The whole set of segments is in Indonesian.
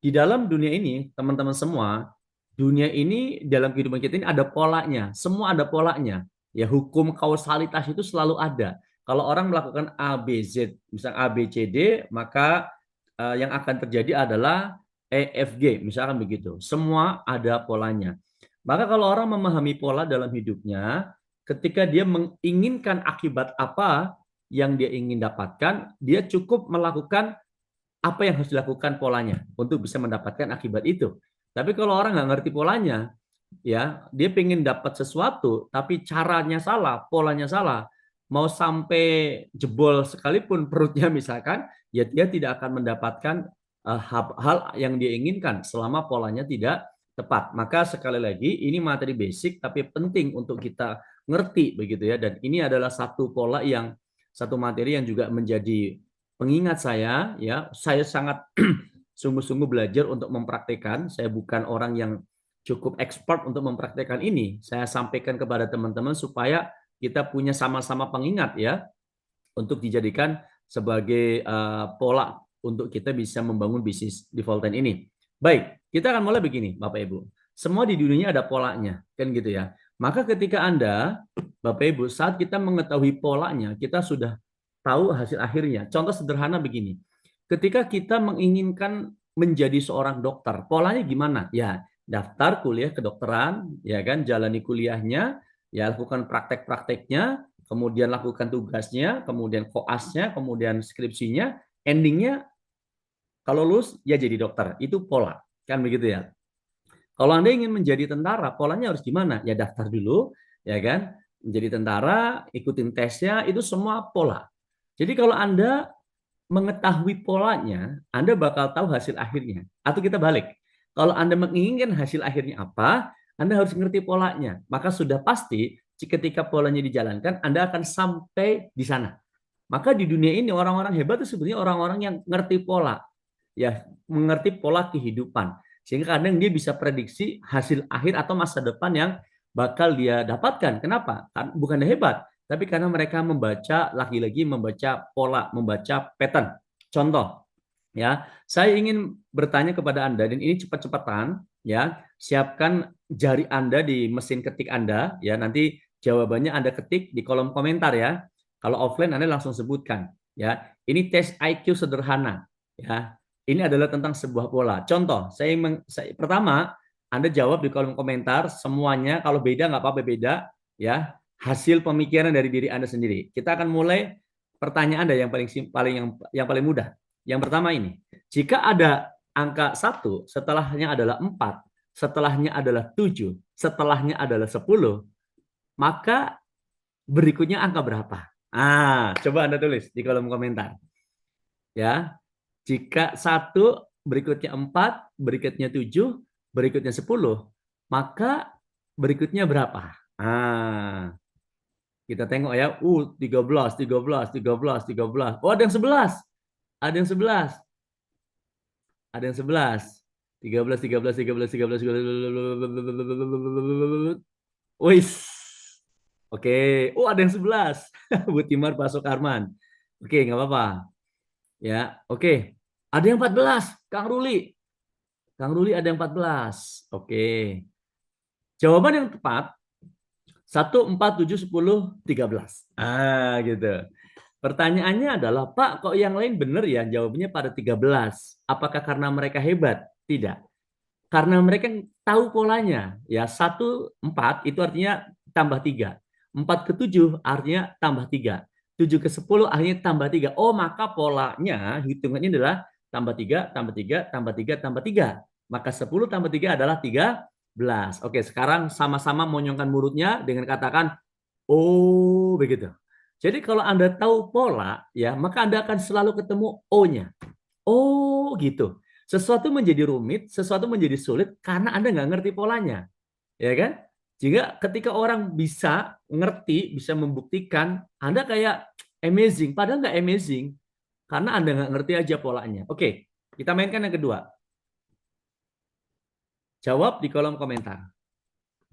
di dalam dunia ini, teman-teman semua, dunia ini dalam kehidupan kita ini ada polanya. Semua ada polanya. Ya, hukum kausalitas itu selalu ada. Kalau orang melakukan A, B, Z, misalnya A, B, C, D, maka yang akan terjadi adalah E, F, G, misalkan begitu. Semua ada polanya. Maka kalau orang memahami pola dalam hidupnya, ketika dia menginginkan akibat apa yang dia ingin dapatkan, dia cukup melakukan apa yang harus dilakukan polanya untuk bisa mendapatkan akibat itu. Tapi kalau orang nggak ngerti polanya, ya dia pengen dapat sesuatu, tapi caranya salah, polanya salah, mau sampai jebol sekalipun perutnya misalkan, ya dia tidak akan mendapatkan hal yang dia inginkan selama polanya tidak tepat. Maka sekali lagi ini materi basic tapi penting untuk kita ngerti begitu ya. Dan ini adalah satu pola yang satu materi yang juga menjadi pengingat saya ya. Saya sangat sungguh-sungguh belajar untuk mempraktekkan. Saya bukan orang yang cukup expert untuk mempraktekkan ini. Saya sampaikan kepada teman-teman supaya kita punya sama-sama pengingat ya untuk dijadikan sebagai pola untuk kita bisa membangun bisnis di Volten ini. Baik, kita akan mulai begini, Bapak Ibu. Semua di dunia ada polanya, kan gitu ya. Maka ketika Anda, Bapak Ibu, saat kita mengetahui polanya, kita sudah tahu hasil akhirnya. Contoh sederhana begini. Ketika kita menginginkan menjadi seorang dokter, polanya gimana? Ya, daftar kuliah kedokteran, ya kan, jalani kuliahnya, ya lakukan praktek-prakteknya, kemudian lakukan tugasnya, kemudian koasnya, kemudian skripsinya, endingnya kalau lulus ya jadi dokter. Itu pola, kan begitu ya. Kalau Anda ingin menjadi tentara, polanya harus gimana? Ya daftar dulu, ya kan? Menjadi tentara, ikutin tesnya, itu semua pola. Jadi kalau Anda mengetahui polanya, Anda bakal tahu hasil akhirnya. Atau kita balik. Kalau Anda menginginkan hasil akhirnya apa, Anda harus mengerti polanya. Maka sudah pasti ketika polanya dijalankan, Anda akan sampai di sana. Maka di dunia ini orang-orang hebat itu sebenarnya orang-orang yang ngerti pola, ya mengerti pola kehidupan. Sehingga kadang dia bisa prediksi hasil akhir atau masa depan yang bakal dia dapatkan. Kenapa? Bukan hebat, tapi karena mereka membaca lagi-lagi membaca pola, membaca pattern. Contoh, ya, saya ingin bertanya kepada Anda dan ini cepat-cepatan, ya. Siapkan jari Anda di mesin ketik Anda, ya. Nanti jawabannya Anda ketik di kolom komentar ya. Kalau offline Anda langsung sebutkan, ya. Ini tes IQ sederhana, ya. Ini adalah tentang sebuah pola. Contoh, pertama Anda jawab di kolom komentar semuanya. Kalau beda nggak apa-apa beda, ya. Hasil pemikiran dari diri Anda sendiri. Kita akan mulai pertanyaan Anda yang paling mudah. Yang pertama ini, jika ada angka 1, setelahnya adalah 4, setelahnya adalah 7, setelahnya adalah 10, maka berikutnya angka berapa? Coba Anda tulis di kolom komentar. Ya, jika 1, berikutnya 4, berikutnya 7, berikutnya 10, maka berikutnya berapa? Kita tengok ya. 13, 13, 13, 13. Oh, ada yang 11. Ada yang 11. Ada yang 11. 13, 13, 13, 13, 13. Wis. Oke. Oh, ada yang 11. Bu Timar, Pak Sokarman. Oke, nggak apa-apa. Ya, oke. Ada yang 14. Kang Ruli. Kang Ruli ada yang 14. Oke. Jawaban yang tepat 1, 4, 7, 10, 13. Gitu. Pertanyaannya adalah, Pak, kok yang lain benar ya jawabnya pada 13? Apakah karena mereka hebat? Tidak. Karena mereka tahu polanya. Ya, 1, 4 itu artinya tambah 3. 4 ke 7 artinya tambah 3. 7 ke 10 artinya tambah 3. Oh, maka polanya hitungannya adalah tambah 3, tambah 3, tambah 3, tambah 3. Maka 10 tambah 3 adalah 13. Oke, sekarang sama-sama monyongkan mulutnya dengan katakan, oh, begitu. Jadi kalau Anda tahu pola, ya, maka Anda akan selalu ketemu O-nya. Oh, gitu. Sesuatu menjadi rumit, sesuatu menjadi sulit karena Anda nggak ngerti polanya. Ya kan? Jika ketika orang bisa ngerti, bisa membuktikan, Anda kayak amazing. Padahal nggak amazing. Karena Anda nggak ngerti aja polanya. Oke, kita mainkan yang kedua. Jawab di kolom komentar.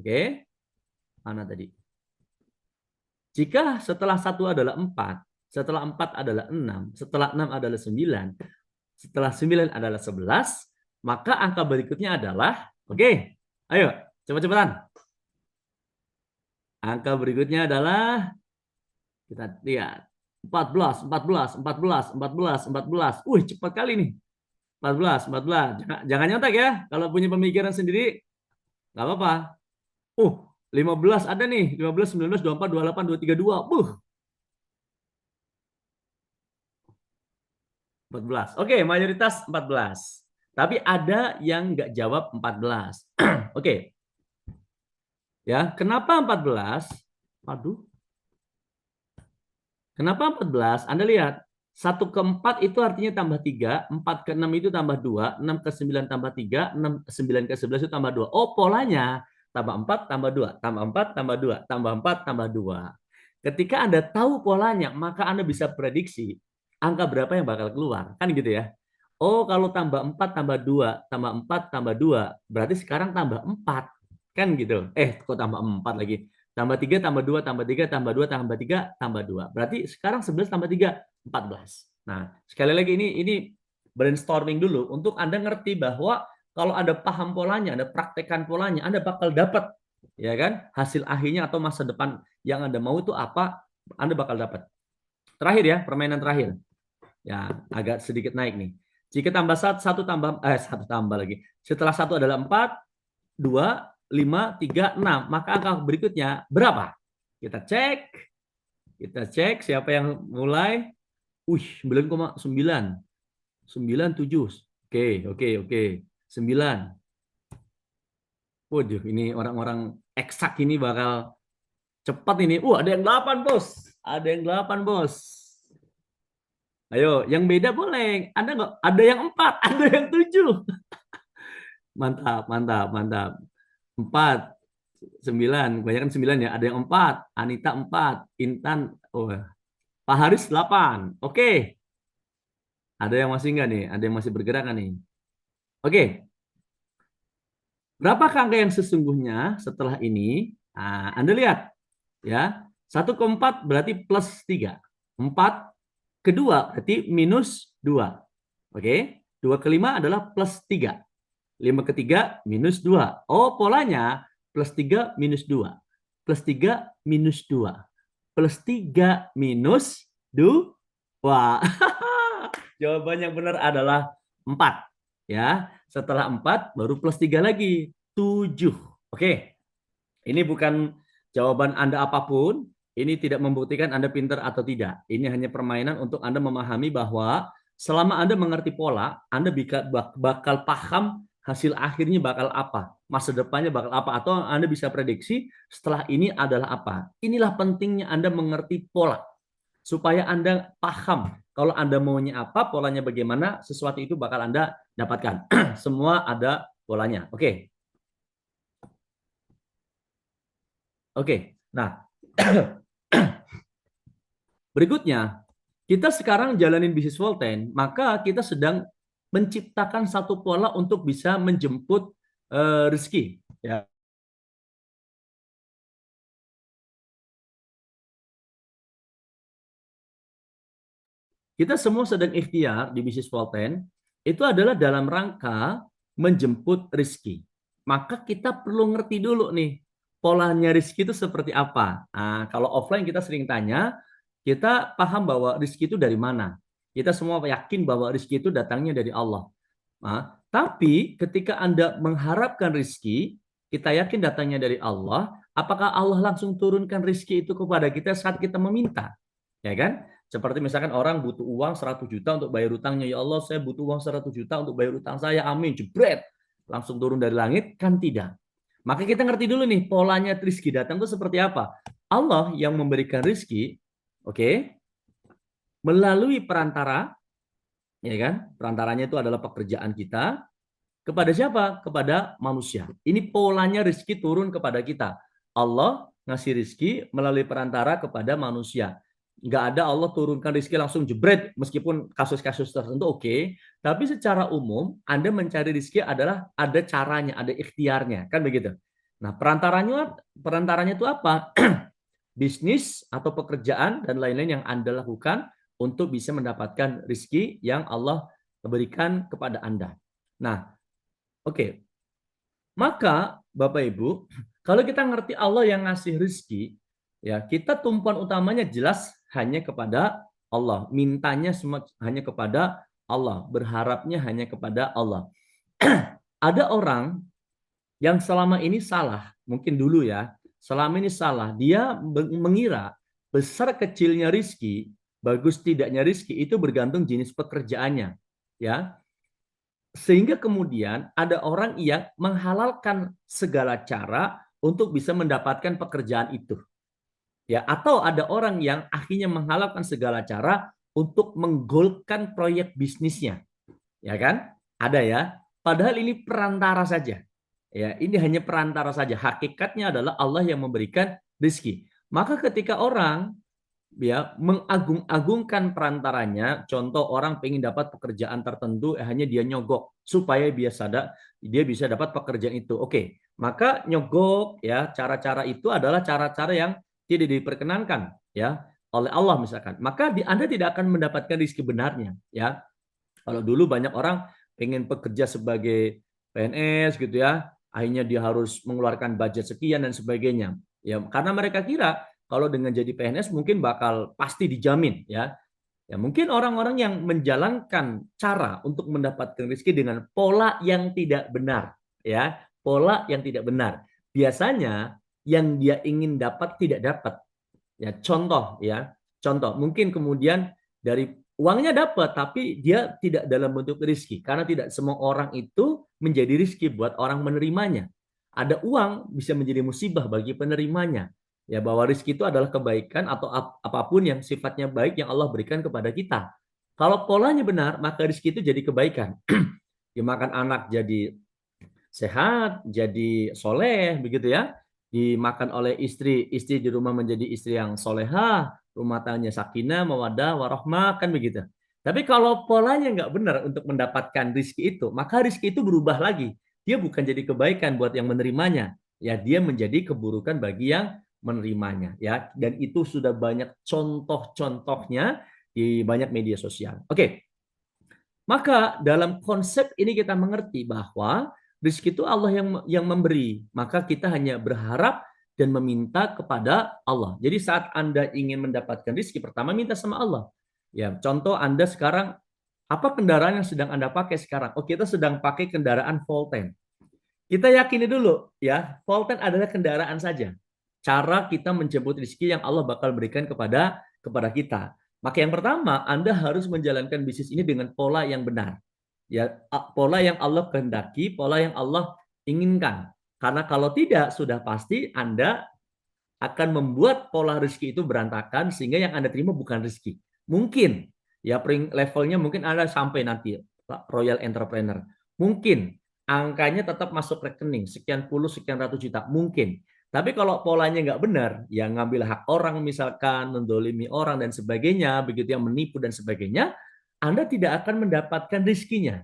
Oke, mana tadi? Jika setelah 1 adalah 4, setelah 4 adalah 6, setelah 6 adalah 9, setelah 9 adalah 11, Maka angka berikutnya adalah, oke, ayo, cepat-cepatan. Angka berikutnya adalah, kita lihat, 14, 14, 14, 14, 14. Cepat kali nih. 14, 14. Jangan nyontek ya. Kalau punya pemikiran sendiri, nggak apa-apa. 15 ada nih. 15, 19, 24, 28, 232. 14. Oke, mayoritas 14. Tapi ada yang nggak jawab 14. Oke, ya. Kenapa 14? Aduh, kenapa 14? Anda lihat, 1 ke 4 itu artinya tambah 3, 4 ke 6 itu tambah 2, 6 ke 9 tambah 3, 6, 9 ke 11 itu tambah 2. Oh, polanya tambah 4 tambah 2, tambah 4 tambah 2, tambah 4 tambah 2. Ketika Anda tahu polanya, maka Anda bisa prediksi angka berapa yang bakal keluar. Kan gitu ya. Oh, kalau tambah 4 tambah 2, tambah 4 tambah 2, berarti sekarang tambah 4. Kan gitu. Kok tambah 4 lagi? Tambah 3 tambah 2 tambah 3 tambah 2 tambah 3 tambah 2. Berarti sekarang 11 tambah 3, 14. Nah, sekali lagi ini brainstorming dulu untuk Anda ngerti bahwa kalau Anda paham polanya, Anda praktekkan polanya, Anda bakal dapat, ya kan, hasil akhirnya atau masa depan yang Anda mau itu apa, Anda bakal dapat. Terakhir ya, permainan terakhir. Ya, agak sedikit naik nih. Jika tambah satu tambah satu tambah lagi. Setelah satu adalah 4, 2, 5, 3, 6. Maka angka berikutnya berapa? Kita cek. Kita cek siapa yang mulai. 9,9. 97. Oke, oke, oke. 9. Waduh, ini orang-orang eksak ini bakal cepat ini. Ada yang 8, Bos. Ada yang 8, Bos. Ayo, yang beda boleh. Ada nggak? Ada yang 4, ada yang 7. Mantap, mantap, mantap. 4, 9, kebanyakan 9 ya. Ada yang 4, Anita 4, Intan, Pak Haris 8. Oke, ada yang masih enggak nih? Ada yang masih bergerak nggak nih? Oke, berapa angka yang sesungguhnya setelah ini? Nah, Anda lihat ya. 1 ke 4 berarti plus 3. 4 ke 2 berarti minus 2. Oke, 2 ke 5 adalah plus 3. 5 ke 3 minus 2. Oh, polanya plus 3 minus 2. Plus 3 minus 2. Plus 3 minus 2. Jawaban yang benar adalah 4. Ya, setelah 4 baru plus 3 lagi. 7. Oke, ini bukan jawaban Anda apapun. Ini tidak membuktikan Anda pintar atau tidak. Ini hanya permainan untuk Anda memahami bahwa selama Anda mengerti pola, Anda bakal paham hasil akhirnya bakal apa, masa depannya bakal apa, atau Anda bisa prediksi setelah ini adalah apa. Inilah pentingnya Anda mengerti pola, supaya Anda paham kalau Anda maunya apa, polanya bagaimana, sesuatu itu bakal Anda dapatkan. Semua ada polanya. Oke. Oke. Nah, berikutnya, kita sekarang jalanin bisnis Volten, maka kita sedang menciptakan satu pola untuk bisa menjemput rezeki. Ya. Kita semua sedang ikhtiar di bisnis Volten, itu adalah dalam rangka menjemput rezeki. Maka kita perlu ngerti dulu nih, polanya rezeki itu seperti apa. Nah, kalau offline kita sering tanya, kita paham bahwa rezeki itu dari mana. Kita semua yakin bahwa rezeki itu datangnya dari Allah. Nah, tapi ketika Anda mengharapkan rezeki, kita yakin datangnya dari Allah, apakah Allah langsung turunkan rezeki itu kepada kita saat kita meminta? Ya kan? Seperti misalkan orang butuh uang 100 juta untuk bayar utangnya. Ya Allah, saya butuh uang 100 juta untuk bayar utang saya. Amin. Jebret. Langsung turun dari langit? Kan tidak. Maka kita ngerti dulu nih, polanya rezeki datang itu seperti apa. Allah yang memberikan rezeki, oke, melalui perantara, ya kan? Perantaranya itu adalah pekerjaan kita. Kepada siapa? Kepada manusia. Ini polanya rezeki turun kepada kita. Allah ngasih rezeki melalui perantara kepada manusia. Nggak ada Allah turunkan rezeki langsung jebret, meskipun kasus-kasus tertentu oke. Tapi secara umum, Anda mencari rezeki adalah ada caranya, ada ikhtiarnya. Kan begitu. Nah, perantaranya itu apa? Bisnis atau pekerjaan dan lain-lain yang Anda lakukan untuk bisa mendapatkan rezeki yang Allah berikan kepada Anda. Nah, Oke, maka Bapak Ibu, kalau kita ngerti Allah yang ngasih rezeki, ya kita tumpuan utamanya jelas hanya kepada Allah, mintanya semua hanya kepada Allah, berharapnya hanya kepada Allah. Ada orang yang selama ini salah, mungkin dulu ya, selama ini salah, dia mengira besar kecilnya rizki, bagus tidaknya rizki itu bergantung jenis pekerjaannya, ya. Sehingga kemudian ada orang yang menghalalkan segala cara untuk bisa mendapatkan pekerjaan itu. Ya, atau ada orang yang akhirnya menghalalkan segala cara untuk menggolkan proyek bisnisnya. Ya kan? Ada ya. Padahal ini perantara saja. Ya, ini hanya perantara saja. Hakikatnya adalah Allah yang memberikan rezeki. Maka ketika orang ya mengagung-agungkan perantaranya, contoh orang pengen dapat pekerjaan tertentu, hanya dia nyogok supaya dia bisa dapat pekerjaan itu. Oke, maka nyogok ya cara-cara itu adalah cara-cara yang tidak diperkenankan ya oleh Allah misalkan. Maka Anda tidak akan mendapatkan rezeki benarnya ya. Kalau dulu banyak orang pengen bekerja sebagai PNS gitu ya, akhirnya dia harus mengeluarkan budget sekian dan sebagainya. Ya, karena mereka kira kalau dengan jadi PNS mungkin bakal pasti dijamin ya. Ya, mungkin orang-orang yang menjalankan cara untuk mendapatkan rezeki dengan pola yang tidak benar, ya, pola yang tidak benar. Biasanya yang dia ingin dapat tidak dapat. Ya, contoh mungkin kemudian dari uangnya dapat tapi dia tidak dalam bentuk rizki karena tidak semua orang itu menjadi rizki buat orang menerimanya. Ada uang bisa menjadi musibah bagi penerimanya. Ya, bahwa rizki itu adalah kebaikan atau apapun yang sifatnya baik yang Allah berikan kepada kita. Kalau polanya benar maka rizki itu jadi kebaikan. Dimakan anak jadi sehat, jadi soleh, begitu ya. Dimakan oleh istri, istri di rumah menjadi istri yang soleha, rumah tangganya sakinah, mawadah, warahmah, kan begitu. Tapi kalau polanya nggak benar untuk mendapatkan rizki itu, maka rizki itu berubah lagi. Dia bukan jadi kebaikan buat yang menerimanya, ya dia menjadi keburukan bagi yang menerimanya, ya. Dan itu sudah banyak contoh-contohnya di banyak media sosial. Oke, maka dalam konsep ini kita mengerti bahwa rezeki itu Allah yang memberi. Maka kita hanya berharap dan meminta kepada Allah. Jadi saat Anda ingin mendapatkan rezeki, pertama minta sama Allah. Ya, contoh Anda sekarang apa kendaraan yang sedang Anda pakai sekarang? Oh, kita sedang pakai kendaraan Volten. Kita yakini dulu ya, Volten adalah kendaraan saja. Cara kita menjemput rezeki yang Allah bakal berikan kepada kita. Maka yang pertama, Anda harus menjalankan bisnis ini dengan pola yang benar. Ya, pola yang Allah kehendaki, pola yang Allah inginkan. Karena kalau tidak, sudah pasti Anda akan membuat pola rezeki itu berantakan sehingga yang Anda terima bukan rezeki. Mungkin ya levelnya mungkin Anda sampai nanti Royal Entrepreneur. Mungkin angkanya tetap masuk rekening sekian puluh sekian ratus juta mungkin. Tapi kalau polanya nggak benar, ya ngambil hak orang misalkan, mendolimi orang dan sebagainya, begitu yang menipu dan sebagainya, Anda tidak akan mendapatkan rezekinya,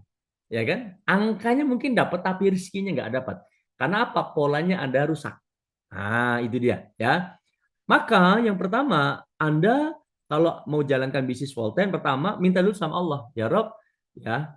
ya kan? Angkanya mungkin dapat tapi rezekinya nggak dapat. Karena apa? Polanya Anda rusak. Nah, itu dia ya. Maka yang pertama, Anda kalau mau jalankan bisnis Volten, pertama minta dulu sama Allah, ya Rob, ya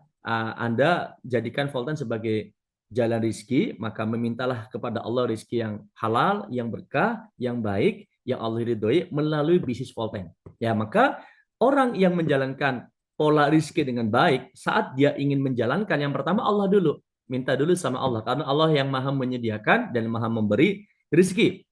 Anda jadikan Volten sebagai jalan rizki, maka memintalah kepada Allah rizki yang halal, yang berkah, yang baik, yang Allah ridhoi melalui bisnis Volten. Ya, maka orang yang menjalankan pola rizki dengan baik, saat dia ingin menjalankan, yang pertama Allah dulu, minta dulu sama Allah, karena Allah yang maha menyediakan dan maha memberi rizki.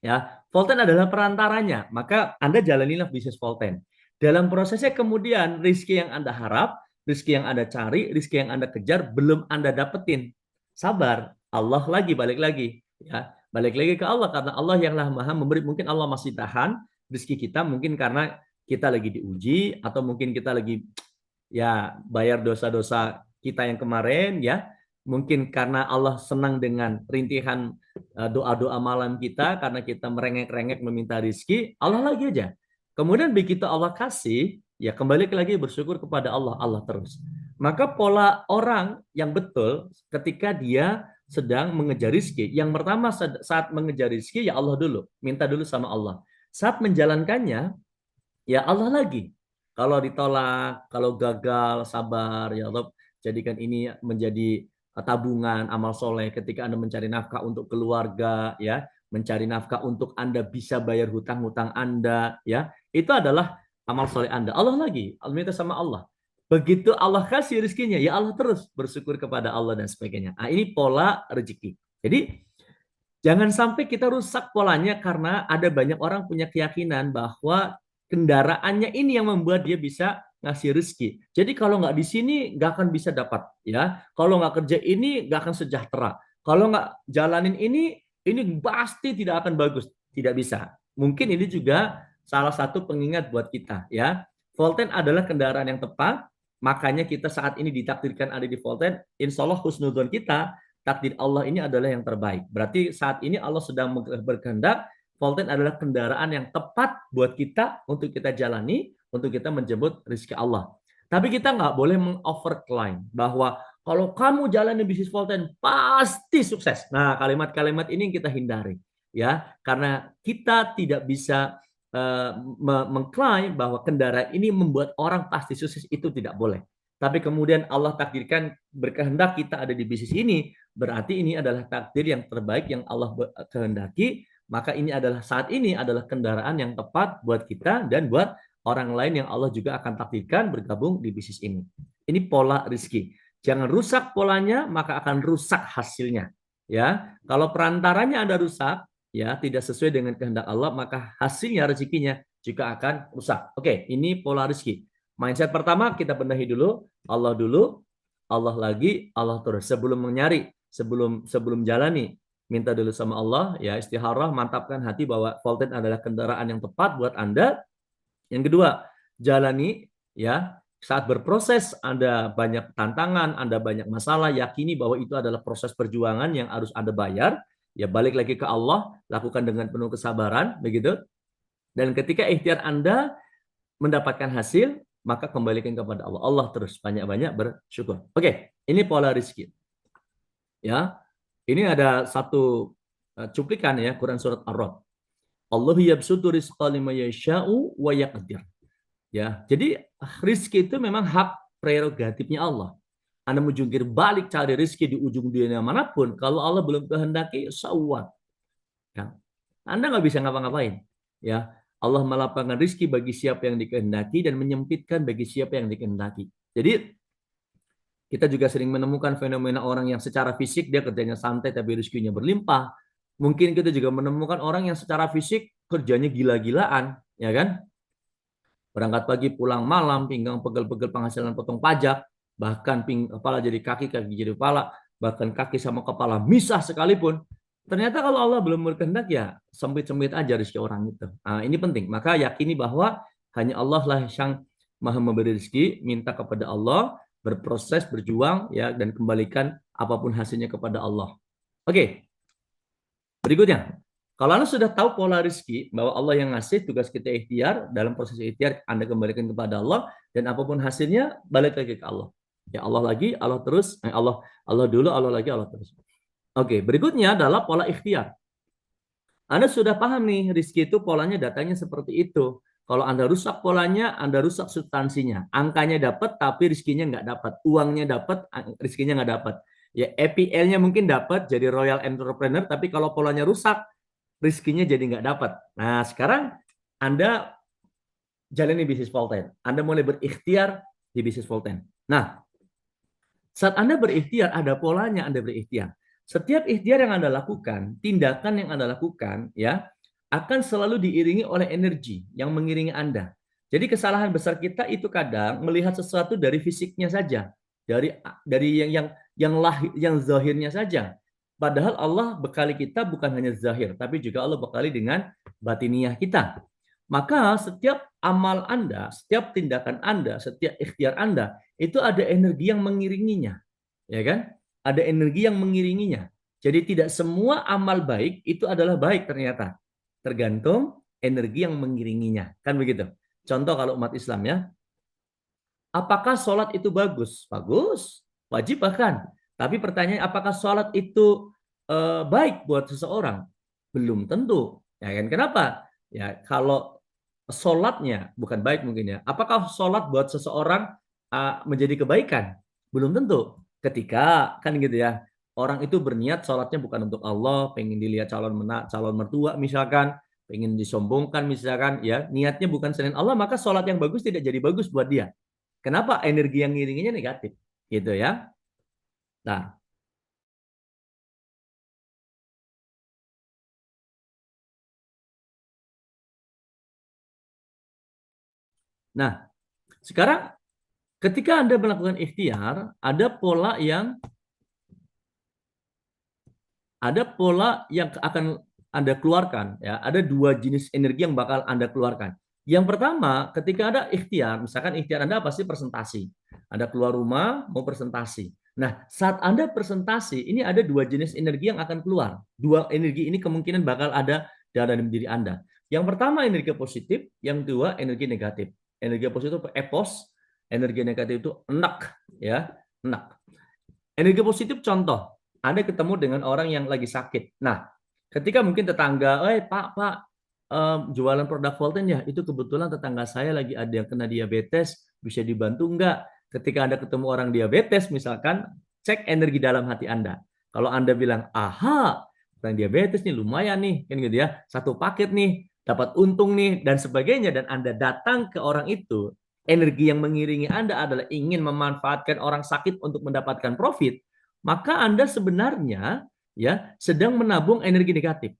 Ya, Volten adalah perantaranya, maka Anda jalanilah bisnis Volten. Dalam prosesnya kemudian rezeki yang Anda harap, rezeki yang Anda cari, rezeki yang Anda kejar belum Anda dapetin. Sabar, Allah lagi balik lagi, ya. Balik lagi ke Allah karena Allah yang Maha memberi. Mungkin Allah masih tahan rezeki kita mungkin karena kita lagi diuji atau mungkin kita lagi ya bayar dosa-dosa kita yang kemarin ya. Mungkin karena Allah senang dengan rintihan doa-doa malam kita karena kita merengek-rengek meminta rizki, Allah lagi aja. Kemudian begitu Allah kasih, ya kembali lagi bersyukur kepada Allah, Allah terus. Maka pola orang yang betul ketika dia sedang mengejar rizki, yang pertama saat mengejar rizki ya Allah dulu, minta dulu sama Allah. Saat menjalankannya, ya Allah lagi. Kalau ditolak, kalau gagal, sabar, ya Allah jadikan ini menjadi tabungan, amal soleh, ketika Anda mencari nafkah untuk keluarga, ya, mencari nafkah untuk Anda bisa bayar hutang-hutang Anda, ya, itu adalah amal soleh Anda. Allah lagi, minta sama Allah. Begitu Allah kasih rezekinya, ya Allah terus bersyukur kepada Allah dan sebagainya. Nah, ini pola rezeki. Jadi jangan sampai kita rusak polanya karena ada banyak orang punya keyakinan bahwa kendaraannya ini yang membuat dia bisa ngasih rezeki. Jadi kalau nggak di sini nggak akan bisa dapat, ya. Kalau nggak kerja ini nggak akan sejahtera. Kalau nggak jalanin ini pasti tidak akan bagus. Tidak bisa. Mungkin ini juga salah satu pengingat buat kita, ya. Volten adalah kendaraan yang tepat, makanya kita saat ini ditakdirkan ada di Volten. Insya Allah husnudon kita, takdir Allah ini adalah yang terbaik. Berarti saat ini Allah sedang berkehendak, Volten adalah kendaraan yang tepat buat kita untuk kita jalani, untuk kita menjemput rezeki Allah. Tapi kita nggak boleh mengoverclaim bahwa kalau kamu jalani bisnis Volten pasti sukses. Nah, kalimat-kalimat ini yang kita hindari, ya, karena kita tidak bisa mengklaim bahwa kendaraan ini membuat orang pasti sukses, itu tidak boleh. Tapi kemudian Allah takdirkan berkehendak kita ada di bisnis ini, berarti ini adalah takdir yang terbaik yang Allah kehendaki, maka ini adalah saat ini adalah kendaraan yang tepat buat kita dan buat orang lain yang Allah juga akan takdirkan bergabung di bisnis ini. Ini pola rezeki. Jangan rusak polanya, maka akan rusak hasilnya. Ya, kalau perantaranya Anda rusak, ya tidak sesuai dengan kehendak Allah, maka hasilnya rezekinya juga akan rusak. Oke, ini pola rezeki. Mindset pertama kita benahi dulu, Allah lagi, Allah terus. Sebelum mencari, sebelum jalani, minta dulu sama Allah, ya istikharah, mantapkan hati bahwa Volten adalah kendaraan yang tepat buat Anda. Yang kedua, jalani, ya, saat berproses ada banyak tantangan, Anda banyak masalah, yakini bahwa itu adalah proses perjuangan yang harus Anda bayar. Ya balik lagi ke Allah, lakukan dengan penuh kesabaran, begitu. Dan ketika ikhtiar Anda mendapatkan hasil, maka kembalikan kepada Allah. Allah terus banyak-banyak bersyukur. Oke, ini pola rezeki. Ya, ini ada satu cuplikan ya Quran surat Ar-Ra'd. Allahu yabsutu rizqa liman yasha'u wa yaqdir. Ya, jadi rezeki itu memang hak prerogatifnya Allah. Anda mau jungkir balik cari rezeki di ujung dunia manapun, kalau Allah belum kehendaki, sawat. Ya. Anda nggak bisa ngapa-ngapain. Ya, Allah melapangkan rezeki bagi siapa yang dikehendaki dan menyempitkan bagi siapa yang dikehendaki. Jadi kita juga sering menemukan fenomena orang yang secara fisik dia kerjanya santai tapi rezekinya berlimpah. Mungkin kita juga menemukan orang yang secara fisik kerjanya gila-gilaan, ya kan? Berangkat pagi pulang malam, pinggang pegel-pegel penghasilan potong pajak, bahkan kepala jadi kaki, kaki jadi kepala, bahkan kaki sama kepala misah sekalipun. Ternyata kalau Allah belum berkehendak ya sempit-sempit aja rezeki orang itu. Nah, ini penting. Maka yakini bahwa hanya Allah lah yang maha memberi rezeki, minta kepada Allah, berproses, berjuang ya dan kembalikan apapun hasilnya kepada Allah. Oke, berikutnya. Kalau Anda sudah tahu pola rezeki, bahwa Allah yang ngasih, tugas kita ikhtiar, dalam proses ikhtiar Anda kembalikan kepada Allah, dan apapun hasilnya, balik lagi ke Allah. Ya Allah lagi, Allah terus, Allah dulu, Allah lagi, Allah terus. Oke, berikutnya adalah pola ikhtiar. Anda sudah paham nih, rezeki itu polanya datanya seperti itu. Kalau Anda rusak polanya, Anda rusak substansinya. Angkanya dapat, tapi rezekinya nggak dapat. Uangnya dapat, rezekinya nggak dapat. Ya, EPL-nya mungkin dapat, jadi Royal Entrepreneur, tapi kalau polanya rusak, rezekinya jadi nggak dapat. Nah, sekarang Anda jalani bisnis Volten. Anda mulai berikhtiar di bisnis Volten. Nah, saat Anda berikhtiar, ada polanya Anda berikhtiar. Setiap ikhtiar yang Anda lakukan, tindakan yang Anda lakukan, ya, akan selalu diiringi oleh energi yang mengiringi Anda. Jadi kesalahan besar kita itu kadang melihat sesuatu dari fisiknya saja, dari yang zahirnya saja. Padahal Allah bekali kita bukan hanya zahir, tapi juga Allah bekali dengan batiniah kita. Maka setiap amal Anda, setiap tindakan Anda, setiap ikhtiar Anda, itu ada energi yang mengiringinya. Ya kan? Ada energi yang mengiringinya. Jadi tidak semua amal baik itu adalah baik ternyata. Tergantung energi yang mengiringinya. Kan begitu. Contoh kalau umat Islam ya. Apakah sholat itu bagus? Bagus. Wajib bahkan. Tapi pertanyaan apakah sholat itu baik buat seseorang? Belum tentu. Ya kan? Kenapa? Ya kalau sholatnya bukan baik mungkin ya. Apakah sholat buat seseorang menjadi kebaikan? Belum tentu. Ketika kan gitu ya, orang itu berniat sholatnya bukan untuk Allah, pengen dilihat calon mertua misalkan, pengen disombongkan misalkan, ya niatnya bukan selain Allah, maka sholat yang bagus tidak jadi bagus buat dia. Kenapa? Energi yang ngiringinya negatif, gitu ya. Nah, nah sekarang ketika Anda melakukan ikhtiar, ada pola yang akan Anda keluarkan, ya. Ada dua jenis energi yang bakal Anda keluarkan. Yang pertama, ketika ada ikhtiar, misalkan ikhtiar Anda pasti presentasi. Anda keluar rumah mau presentasi. Nah, saat Anda presentasi, ini ada dua jenis energi yang akan keluar. Dua energi ini kemungkinan bakal ada dalam diri Anda. Yang pertama energi positif, yang kedua energi negatif. Energi positif itu epos, energi negatif itu enak, ya, enak. Energi positif contoh, Anda ketemu dengan orang yang lagi sakit. Nah, ketika mungkin tetangga, Pak, jualan produk Volten ya, itu kebetulan tetangga saya lagi ada yang kena diabetes, bisa dibantu enggak? Ketika Anda ketemu orang diabetes, misalkan, cek energi dalam hati Anda. Kalau Anda bilang, aha, orang diabetes nih lumayan nih, kan gitu ya, satu paket nih, dapat untung nih, dan sebagainya, dan Anda datang ke orang itu, energi yang mengiringi Anda adalah ingin memanfaatkan orang sakit untuk mendapatkan profit, maka Anda sebenarnya ya sedang menabung energi negatif.